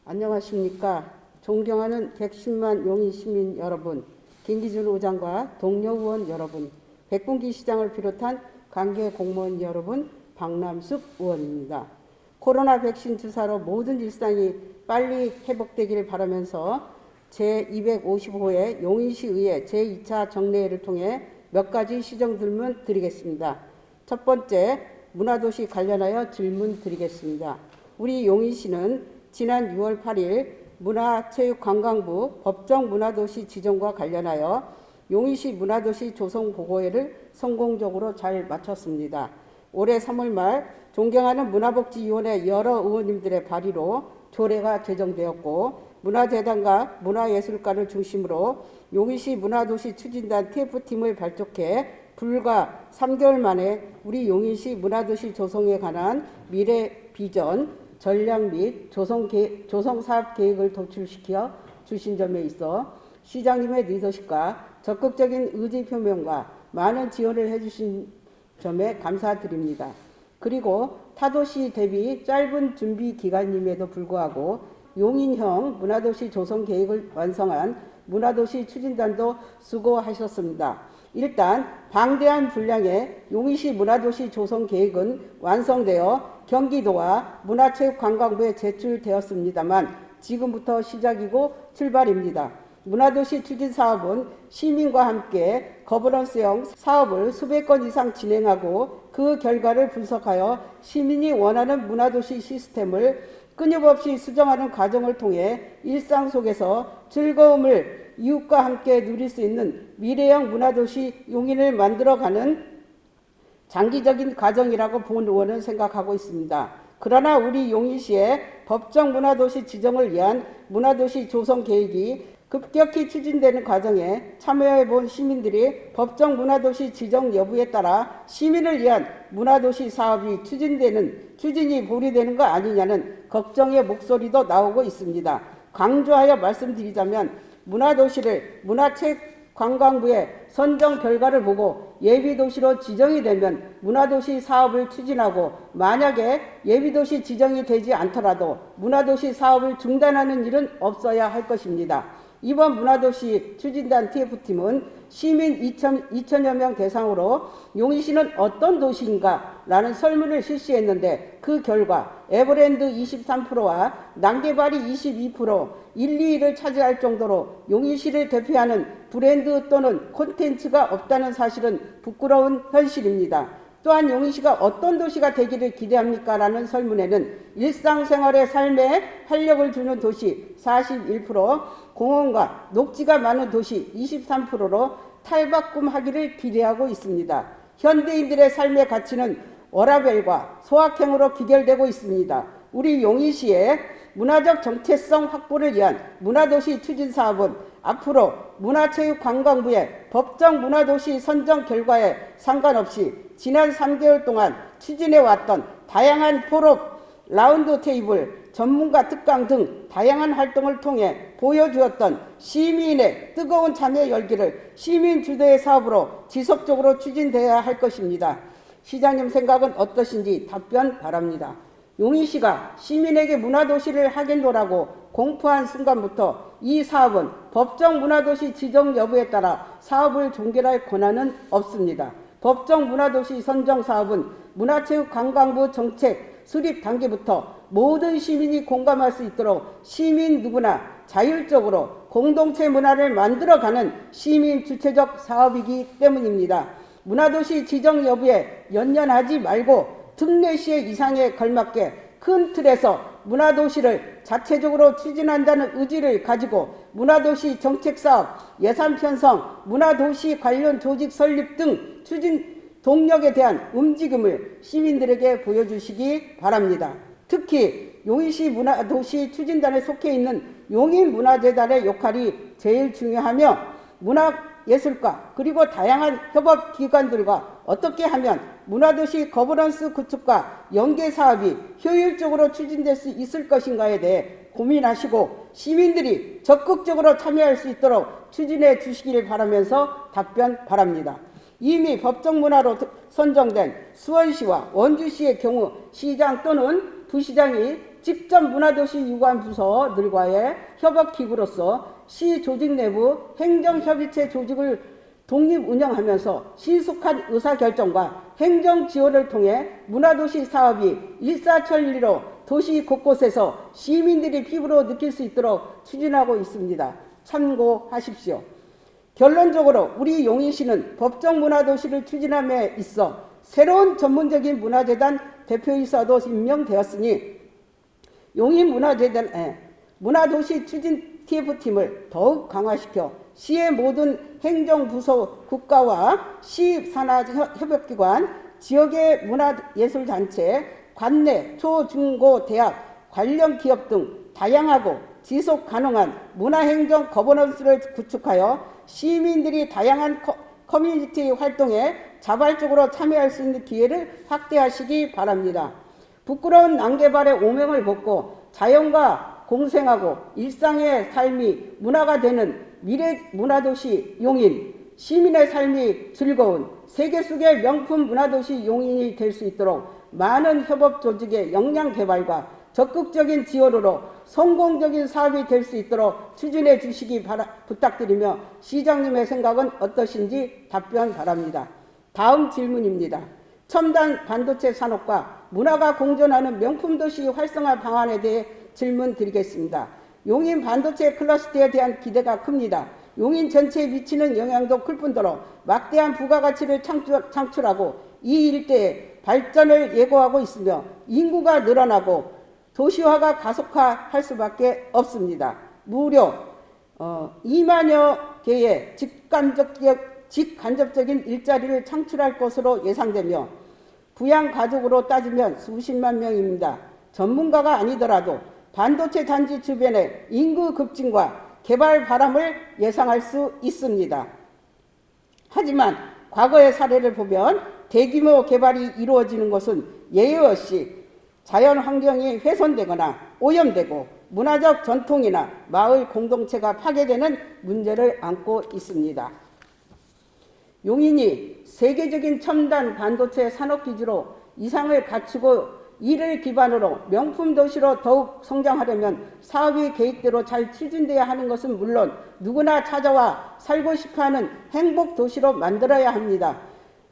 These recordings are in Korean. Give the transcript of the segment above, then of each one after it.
안녕하십니까. 존경하는 110만 용인 시민 여러분, 김기준 의장과 동료 의원 여러분, 백분기 시장을 비롯한 관계 공무원 여러분, 박남숙 의원입니다. 코로나 백신 주사로 모든 일상이 빨리 회복되기를 바라면서 제255회 용인시의회 제2차 정례회를 통해 몇 가지 시정 질문 드리겠습니다. 첫 번째, 문화도시 관련하여 질문 드리겠습니다. 우리 용인시는 지난 6월 8일 문화체육관광부 법정문화도시 지정과 관련하여 용인시 문화도시 조성보고회를 성공적으로 잘 마쳤습니다. 올해 3월 말 존경하는 문화복지위원회 여러 의원님들의 발의로 조례가 제정되었고 문화재단과 문화예술가를 중심으로 용인시 문화도시 추진단 TF팀을 발족해 불과 3개월 만에 우리 용인시 문화도시 조성에 관한 미래 비전, 전략 및 조성사업 계획을 도출시켜 주신 점에 있어 시장님의 리더십과 적극적인 의지 표명과 많은 지원을 해주신 점에 감사드립니다. 그리고 타도시 대비 짧은 준비 기간임에도 불구하고 용인형 문화도시 조성 계획을 완성한 문화도시 추진단도 수고하셨습니다. 일단 방대한 분량의 용인시 문화도시 조성 계획은 완성되어 경기도와 문화체육관광부에 제출되었습니다만 지금부터 시작이고 출발입니다. 문화도시 추진사업은 시민과 함께 거버넌스형 사업을 수백 건 이상 진행하고 그 결과를 분석하여 시민이 원하는 문화도시 시스템을 끊임없이 수정하는 과정을 통해 일상 속에서 즐거움을 이웃과 함께 누릴 수 있는 미래형 문화도시 용인을 만들어가는 장기적인 과정이라고 본 의원은 생각하고 있습니다. 그러나 우리 용인시의 법정 문화도시 지정을 위한 문화도시 조성 계획이 급격히 추진되는 과정에 참여해본 시민들이 법정 문화도시 지정 여부에 따라 시민을 위한 문화도시 사업이 추진이 보류되는 거 아니냐는 걱정의 목소리도 나오고 있습니다. 강조하여 말씀드리자면 문화도시를 문화체육관광부의 선정 결과를 보고 예비도시로 지정이 되면 문화도시 사업을 추진하고 만약에 예비도시 지정이 되지 않더라도 문화도시 사업을 중단하는 일은 없어야 할 것입니다. 이번 문화도시 추진단 TF팀은 시민 2천여 명 대상으로 용인시는 어떤 도시인가 라는 설문을 실시했는데 그 결과 에버랜드 23%와 난개발이 22%, 1, 2위를 차지할 정도로 용인시를 대표하는 브랜드 또는 콘텐츠가 없다는 사실은 부끄러운 현실입니다. 또한 용인시가 어떤 도시가 되기를 기대합니까? 라는 설문에는 일상생활의 삶에 활력을 주는 도시 41%, 공원과 녹지가 많은 도시 23%로 탈바꿈하기를 기대하고 있습니다. 현대인들의 삶의 가치는 워라밸과 소확행으로 귀결되고 있습니다. 우리 용인시의 문화적 정체성 확보를 위한 문화도시 추진사업은 앞으로 문화체육관광부의 법정 문화도시 선정 결과에 상관없이 지난 3개월 동안 추진해왔던 다양한 포럼, 라운드 테이블, 전문가 특강 등 다양한 활동을 통해 보여주었던 시민의 뜨거운 참여 열기를 시민 주도의 사업으로 지속적으로 추진되어야 할 것입니다. 시장님 생각은 어떠신지 답변 바랍니다. 용인시가 시민에게 문화도시를 하겠노라고 공포한 순간부터 이 사업은 법정 문화도시 지정 여부에 따라 사업을 종결할 권한은 없습니다. 법정 문화도시 선정 사업은 문화체육관광부 정책 수립 단계부터 모든 시민이 공감할 수 있도록 시민 누구나 자율적으로 공동체 문화를 만들어가는 시민 주체적 사업이기 때문입니다. 문화도시 지정 여부에 연연하지 말고 특례시의 이상에 걸맞게 큰 틀에서 문화도시를 자체적으로 추진한다는 의지를 가지고 문화도시 정책사업, 예산 편성, 문화도시 관련 조직 설립 등 추진 동력에 대한 움직임을 시민들에게 보여주시기 바랍니다. 특히 용인시 문화도시 추진단에 속해 있는 용인문화재단의 역할이 제일 중요하며 문화예술가 그리고 다양한 협업기관들과 어떻게 하면 문화도시 거버넌스 구축과 연계사업이 효율적으로 추진될 수 있을 것인가에 대해 고민하시고 시민들이 적극적으로 참여할 수 있도록 추진해 주시길 바라면서 답변 바랍니다. 이미 법정문화로 선정된 수원시와 원주시의 경우 시장 또는 부시장이 직접 문화도시 유관부서들과의 협업기구로서 시 조직 내부 행정협의체 조직을 독립 운영하면서 신속한 의사결정과 행정 지원을 통해 문화도시 사업이 일사천리로 도시 곳곳에서 시민들이 피부로 느낄 수 있도록 추진하고 있습니다. 참고하십시오. 결론적으로 우리 용인시는 법정 문화도시를 추진함에 있어 새로운 전문적인 문화재단 대표이사도 임명되었으니 용인문화재단의 문화도시 추진 TF팀을 더욱 강화시켜 시의 모든 행정부서 국가와 시산하협력기관, 지역의 문화예술단체, 관내, 초, 중, 고, 대학, 관련 기업 등 다양하고 지속가능한 문화행정 거버넌스를 구축하여 시민들이 다양한 커뮤니티 활동에 자발적으로 참여할 수 있는 기회를 확대하시기 바랍니다. 부끄러운 난개발의 오명을 벗고 자연과 공생하고 일상의 삶이 문화가 되는 미래 문화도시 용인, 시민의 삶이 즐거운 세계 속의 명품 문화도시 용인이 될 수 있도록 많은 협업 조직의 역량 개발과 적극적인 지원으로 성공적인 사업이 될 수 있도록 추진해 주시기 부탁드리며 시장님의 생각은 어떠신지 답변 바랍니다. 다음 질문입니다. 첨단 반도체 산업과 문화가 공존하는 명품도시 활성화 방안에 대해 질문 드리겠습니다. 용인 반도체 클러스터에 대한 기대가 큽니다. 용인 전체에 미치는 영향도 클 뿐더러 막대한 부가가치를 창출하고 이 일대의 발전을 예고하고 있으며 인구가 늘어나고 도시화가 가속화할 수밖에 없습니다. 무려 2만여 개의 직간접적인 일자리를 창출할 것으로 예상되며 부양가족으로 따지면 수십만 명입니다. 전문가가 아니더라도 반도체 단지 주변의 인구 급증과 개발 바람을 예상할 수 있습니다. 하지만 과거의 사례를 보면 대규모 개발이 이루어지는 것은 예외 없이 자연 환경이 훼손되거나 오염되고 문화적 전통이나 마을 공동체가 파괴되는 문제를 안고 있습니다. 용인이 세계적인 첨단 반도체 산업기지로 이상을 갖추고 이를 기반으로 명품 도시로 더욱 성장하려면 사업이 계획대로 잘 추진돼야 하는 것은 물론 누구나 찾아와 살고 싶어하는 행복 도시로 만들어야 합니다.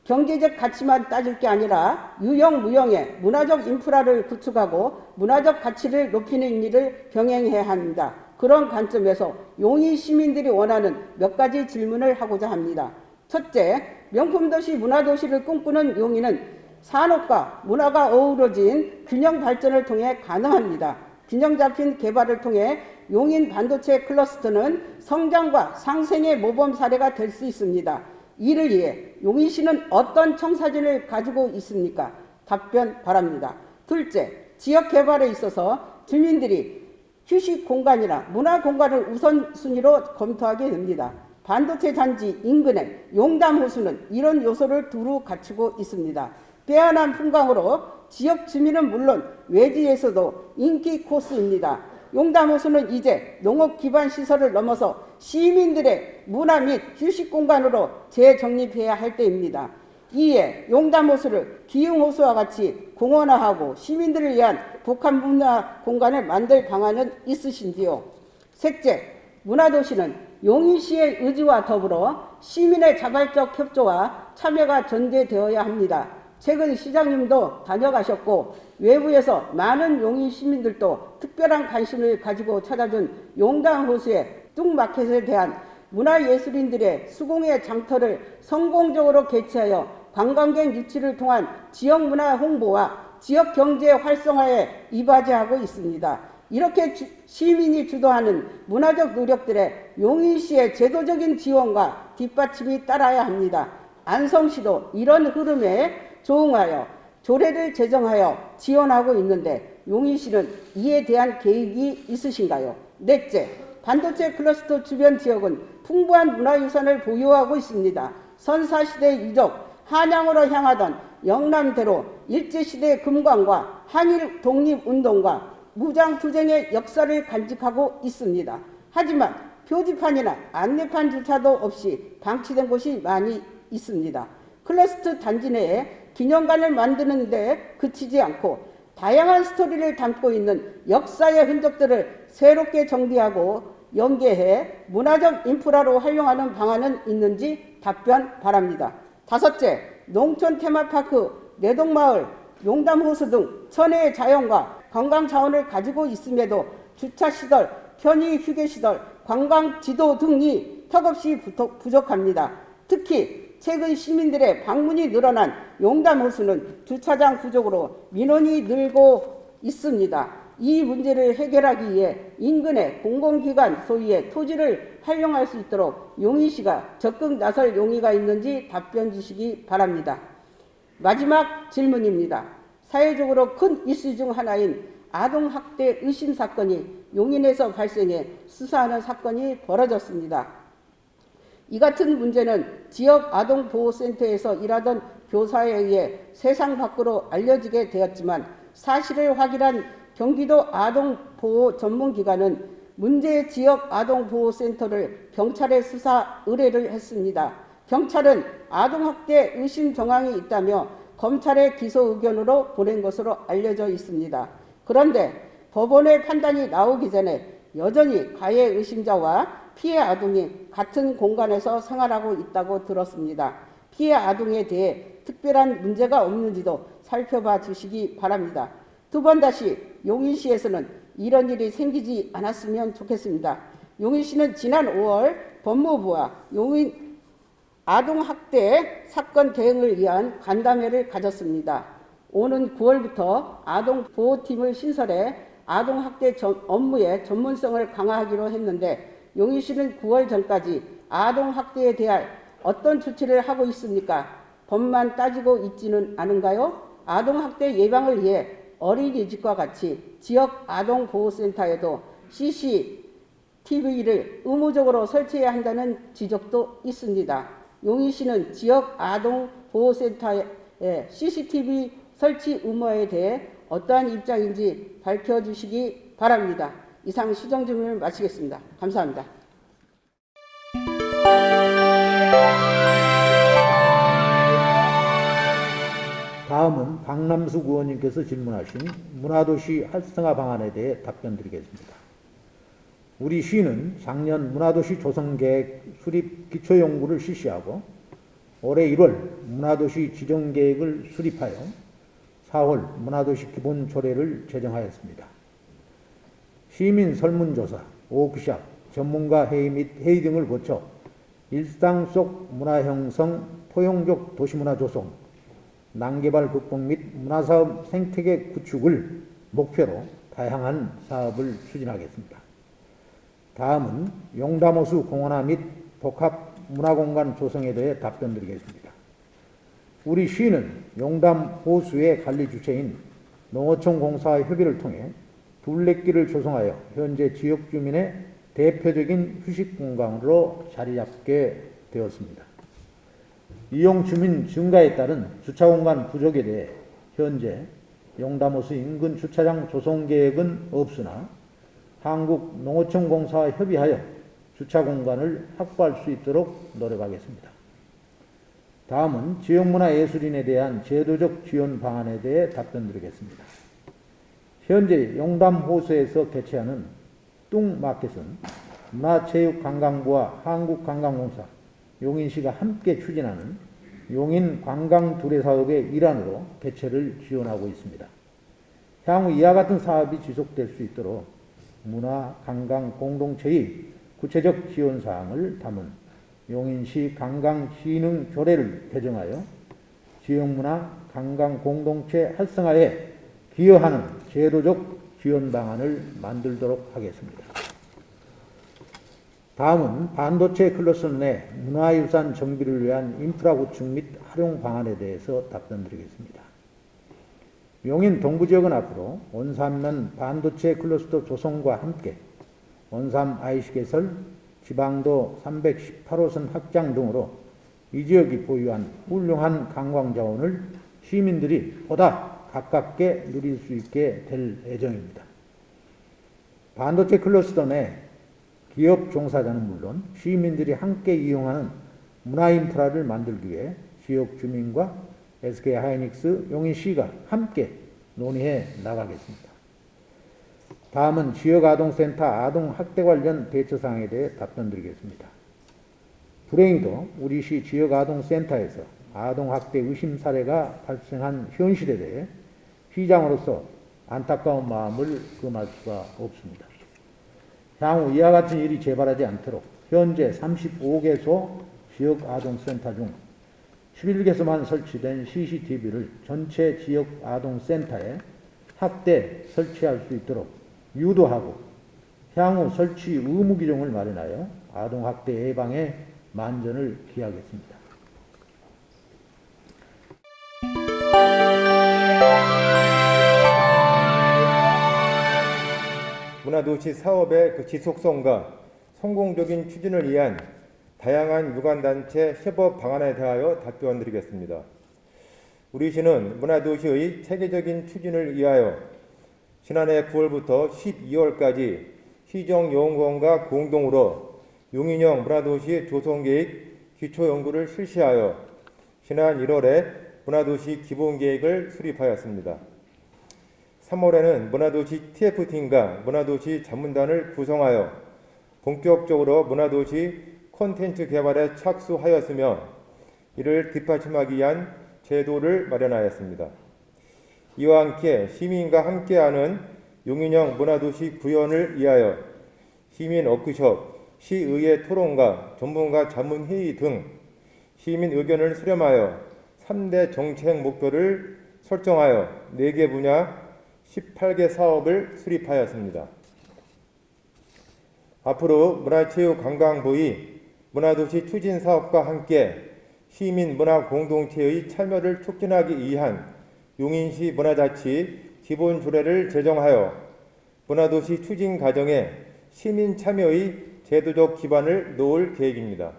경제적 가치만 따질 게 아니라 유형 무형의 문화적 인프라를 구축하고 문화적 가치를 높이는 일을 병행해야 합니다. 그런 관점에서 용인 시민들이 원하는 몇 가지 질문을 하고자 합니다. 첫째, 명품도시 문화도시를 꿈꾸는 용인은 산업과 문화가 어우러진 균형 발전을 통해 가능합니다. 균형 잡힌 개발을 통해 용인 반도체 클러스터는 성장과 상생의 모범 사례가 될 수 있습니다. 이를 위해 용인시는 어떤 청사진을 가지고 있습니까? 답변 바랍니다. 둘째, 지역 개발에 있어서 주민들이 휴식 공간이나 문화 공간을 우선순위로 검토하게 됩니다. 반도체 단지 인근의 용담호수는 이런 요소를 두루 갖추고 있습니다. 빼어난 풍광으로 지역 주민은 물론 외지에서도 인기 코스입니다. 용담호수는 이제 농업 기반 시설을 넘어서 시민들의 문화 및 휴식 공간으로 재정립해야 할 때입니다. 이에 용담호수를 기흥호수와 같이 공원화하고 시민들을 위한 복합 문화 공간을 만들 방안은 있으신지요? 셋째, 문화도시는 용인시의 의지와 더불어 시민의 자발적 협조와 참여가 전제되어야 합니다. 최근 시장님도 다녀가셨고 외부에서 많은 용인 시민들도 특별한 관심을 가지고 찾아준 용담호수의 뚱마켓에 대한 문화예술인들의 수공예 장터를 성공적으로 개최하여 관광객 유치를 통한 지역문화 홍보와 지역경제 활성화에 이바지하고 있습니다. 이렇게 시민이 주도하는 문화적 노력들에 용인시의 제도적인 지원과 뒷받침이 따라야 합니다. 안성시도 이런 흐름에 조응하여 조례를 제정하여 지원하고 있는데 용인시는 이에 대한 계획이 있으신가요? 넷째, 반도체 클러스터 주변 지역은 풍부한 문화유산을 보유하고 있습니다. 선사시대 유적, 한양으로 향하던 영남대로 일제시대 금광과 한일 독립운동과 무장투쟁의 역사를 간직하고 있습니다. 하지만 표지판이나 안내판조차도 없이 방치된 곳이 많이 있습니다. 클러스터 단지 내에 기념관을 만드는 데 그치지 않고 다양한 스토리를 담고 있는 역사의 흔적들을 새롭게 정비하고 연계해 문화적 인프라로 활용하는 방안은 있는지 답변 바랍니다. 다섯째, 농촌 테마파크, 내동마을, 용담호수 등 천혜의 자연과 관광 자원을 가지고 있음에도 주차시설, 편의 휴게시설, 관광지도 등이 턱없이 부족합니다. 특히 최근 시민들의 방문이 늘어난 용담호수는 주차장 부족으로 민원이 늘고 있습니다. 이 문제를 해결하기 위해 인근의 공공기관 소유의 토지를 활용할 수 있도록 용인시가 적극 나설 용의가 있는지 답변 주시기 바랍니다. 마지막 질문입니다. 사회적으로 큰 이슈 중 하나인 아동학대 의심 사건이 용인에서 발생해 수사하는 사건이 벌어졌습니다. 이 같은 문제는 지역 아동보호센터에서 일하던 교사에 의해 세상 밖으로 알려지게 되었지만 사실을 확인한 경기도 아동보호 전문기관은 문제 지역 아동보호센터를 경찰에 수사 의뢰를 했습니다. 경찰은 아동학대 의심 정황이 있다며 검찰의 기소 의견으로 보낸 것으로 알려져 있습니다. 그런데 법원의 판단이 나오기 전에 여전히 가해 의심자와 피해 아동이 같은 공간에서 생활하고 있다고 들었습니다. 피해 아동에 대해 특별한 문제가 없는지도 살펴봐 주시기 바랍니다. 두 번 다시 용인시에서는 이런 일이 생기지 않았으면 좋겠습니다. 용인시는 지난 5월 법무부와 용인 아동학대 사건 대응을 위한 간담회를 가졌습니다. 오는 9월부터 아동보호팀을 신설해 아동학대 업무의 전문성을 강화하기로 했는데 용인시는 9월 전까지 아동학대에 대한 어떤 조치를 하고 있습니까? 법만 따지고 있지는 않은가요? 아동학대 예방을 위해 어린이집과 같이 지역 아동보호센터에도 CCTV를 의무적으로 설치해야 한다는 지적도 있습니다. 용인시는 지역 아동보호센터의 CCTV 설치 의무에 대해 어떠한 입장인지 밝혀주시기 바랍니다. 이상 시정 질문을 마치겠습니다. 감사합니다. 다음은 박남숙 의원님께서 질문하신 문화도시 활성화 방안에 대해 답변드리겠습니다. 우리 시는 작년 문화도시 조성계획 수립 기초연구를 실시하고 올해 1월 문화도시 지정계획을 수립하여 4월 문화도시 기본조례를 제정하였습니다. 시민 설문조사, 워크숍, 전문가 회의 및 회의 등을 거쳐 일상 속 문화 형성, 포용적 도시문화 조성, 난개발 극복 및 문화사업 생태계 구축을 목표로 다양한 사업을 추진하겠습니다. 다음은 용담호수 공원화 및 복합 문화공간 조성에 대해 답변드리겠습니다. 우리 시는 용담 호수의 관리 주체인 농어촌 공사와 협의를 통해 둘레길을 조성하여 현재 지역 주민의 대표적인 휴식 공간으로 자리 잡게 되었습니다. 이용 주민 증가에 따른 주차 공간 부족에 대해 현재 용담호수 인근 주차장 조성 계획은 없으나 한국농어촌공사와 협의하여 주차 공간을 확보할 수 있도록 노력하겠습니다. 다음은 지역문화예술인에 대한 제도적 지원 방안에 대해 답변드리겠습니다. 현재 용담호수에서 개최하는 뚱마켓은 문화체육관광부와 한국관광공사, 용인시가 함께 추진하는 용인 관광두레사업의 일환으로 개최를 지원하고 있습니다. 향후 이와 같은 사업이 지속될 수 있도록 문화, 관광 공동체의 구체적 지원 사항을 담은 용인시 관광진흥조례를 개정하여 지역문화 관광 공동체 활성화에 기여하는 제도적 지원 방안을 만들도록 하겠습니다. 다음은 반도체 클러스터 내 문화유산 정비를 위한 인프라 구축 및 활용 방안에 대해서 답변드리겠습니다. 용인 동부지역은 앞으로 원삼면 반도체 클러스터 조성과 함께 원삼 IC 개설, 지방도 318호선 확장 등으로 이 지역이 보유한 훌륭한 관광자원을 시민들이 보다 가깝게 누릴 수 있게 될 예정입니다. 반도체 클러스터 내 기업 종사자는 물론 시민들이 함께 이용하는 문화 인프라를 만들기 위해 지역 주민과 SK하이닉스 용인시가 함께 논의해 나가겠습니다. 다음은 지역아동센터 아동학대 관련 대처사항에 대해 답변드리겠습니다. 불행히도 우리 시 지역아동센터에서 아동학대 의심 사례가 발생한 현실에 대해 시장으로서 안타까운 마음을 금할 수가 없습니다. 향후 이와 같은 일이 재발하지 않도록 현재 35개소 지역아동센터 중 11개소만 설치된 CCTV를 전체 지역아동센터에 확대 설치할 수 있도록 유도하고 향후 설치 의무 규정을 마련하여 아동학대 예방에 만전을 기하겠습니다. 문화도시 사업의 지속성과 성공적인 추진을 위한 다양한 유관단체 협업 방안에 대하여 답변드리겠습니다. 우리 시는 문화도시의 체계적인 추진을 위하여 지난해 9월부터 12월까지 시정연구원과 공동으로 용인형 문화도시 조성계획 기초연구를 실시하여 지난 1월에 문화도시 기본계획을 수립하였습니다. 3월에는 문화도시 TF팀과 문화도시 자문단을 구성하여 본격적으로 문화도시 콘텐츠 개발에 착수하였으며 이를 뒷받침하기 위한 제도를 마련하였습니다. 이와 함께 시민과 함께하는 용인형 문화도시 구현을 위하여 시민 워크숍, 시의회 토론과 전문가 자문회의 등 시민 의견을 수렴하여 3대 정책 목표를 설정하여 4개 분야 18개 사업을 수립하였습니다. 앞으로 문화체육관광부의 문화도시 추진사업과 함께 시민 문화 공동체의 참여를 촉진하기 위한 용인시 문화자치 기본조례를 제정하여 문화도시 추진 과정에 시민 참여의 제도적 기반을 놓을 계획입니다.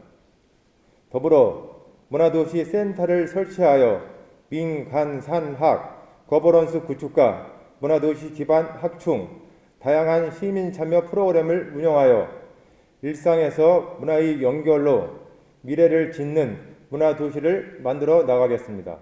더불어 문화도시 센터를 설치하여 민간산학, 거버넌스 구축과 문화도시 기반 확충, 다양한 시민 참여 프로그램을 운영하여 일상에서 문화의 연결로 미래를 짓는 문화도시를 만들어 나가겠습니다.